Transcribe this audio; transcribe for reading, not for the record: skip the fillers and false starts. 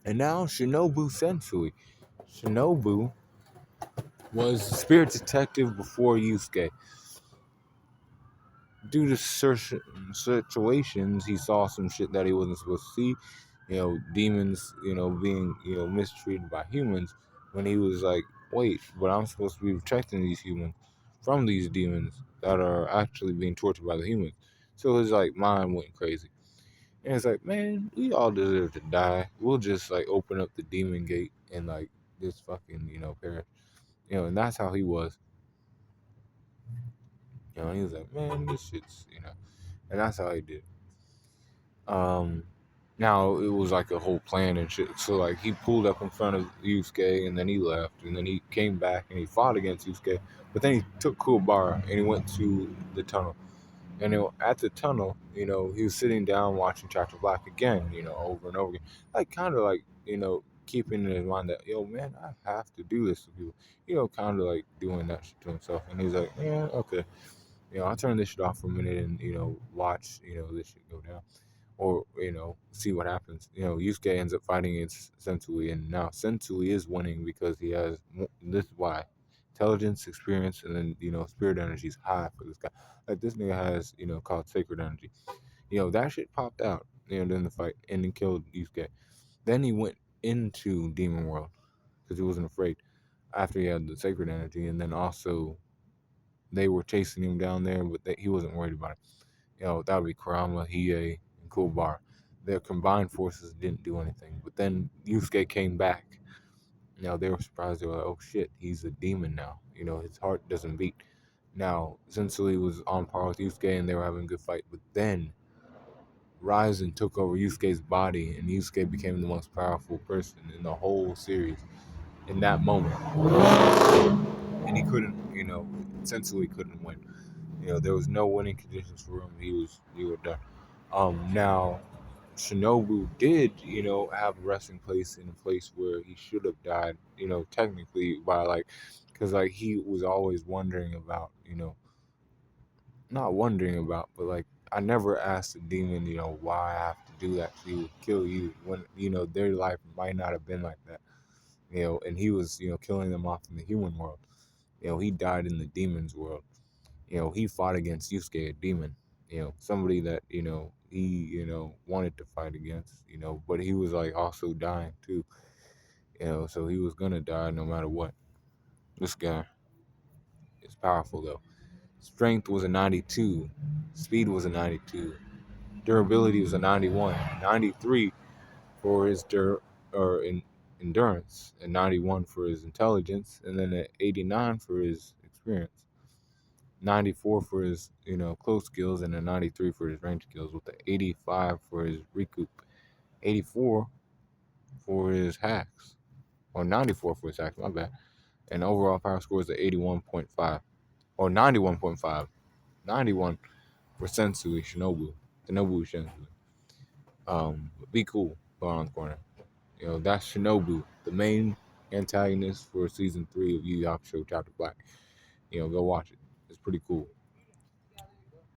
And now Shinobu Sensui. Shinobu was a spirit detective before Yusuke. Due to certain situations, he saw some shit that he wasn't supposed to see. Demons, being, mistreated by humans. When he was like, wait, but I'm supposed to be protecting these humans from these demons that are actually being tortured by the humans. So his like mind went crazy. And it's like, man, we all deserve to die. We'll just like open up the demon gate and like just fucking, perish. And that's how he was. He was like, man, this shit's, and that's how he did. Um, Now it was like a whole plan and shit. So like he pulled up in front of Yusuke and then he left and then he came back and he fought against Yusuke. But then he took Kuwabara and he went to the tunnel. And at the tunnel, he was sitting down watching Chapter Black again, over and over again. Like kind of like, keeping in his mind that, yo, man, I have to do this to people. Kind of like doing that shit to himself. And he's like, yeah, okay. I'll turn this shit off for a minute and, watch, this shit go down or see what happens. Yusuke ends up fighting against Sensui, and now Sensui is winning because he has this is why intelligence, experience, and then spirit energy is high for this guy. Like this nigga has called sacred energy. That shit popped out during the fight and then killed Yusuke. Then he went into Demon World because he wasn't afraid after he had the sacred energy, and then also they were chasing him down there, but he wasn't worried about it. That would be Kurama, Hiei, and Kuwabara. Their combined forces didn't do anything. But then Yusuke came back. They were surprised. They were like, oh shit, he's a demon now. His heart doesn't beat. Now, Sensui was on par with Yusuke and they were having a good fight. But then Ryzen took over Yusuke's body and Yusuke became the most powerful person in the whole series in that moment. And he couldn't, Sensui couldn't win. There was no winning conditions for him. He was done. Now Shinobu did, have a resting place in a place where he should have died, technically by like, because like he was always wondering about, not wondering about, but like I never asked the demon, why I have to do that to you, kill you when their life might not have been like that, and he was killing them off in the human world. He died in the demon's world. He fought against Yusuke, a demon. Somebody that he wanted to fight against. But he was like also dying too. So he was gonna die no matter what. This guy is powerful though. Strength was a 92, speed was a 92, durability was a 91, 93 for his endurance, and 91 for his intelligence, and then an 89 for his experience. 94 for his, close skills, and a 93 for his range skills, with the 85 for his recoup, 84 for his hacks, or 94 for his hacks, my bad. And overall power score is a 81.5, or 91.5, 91 for Sensui Shinobu, Shinobu. Be cool, Baron's Corner. That's Shinobu, the main antagonist for season 3 of Yu Yu Hakusho Chapter Black. Go watch it. It's pretty cool.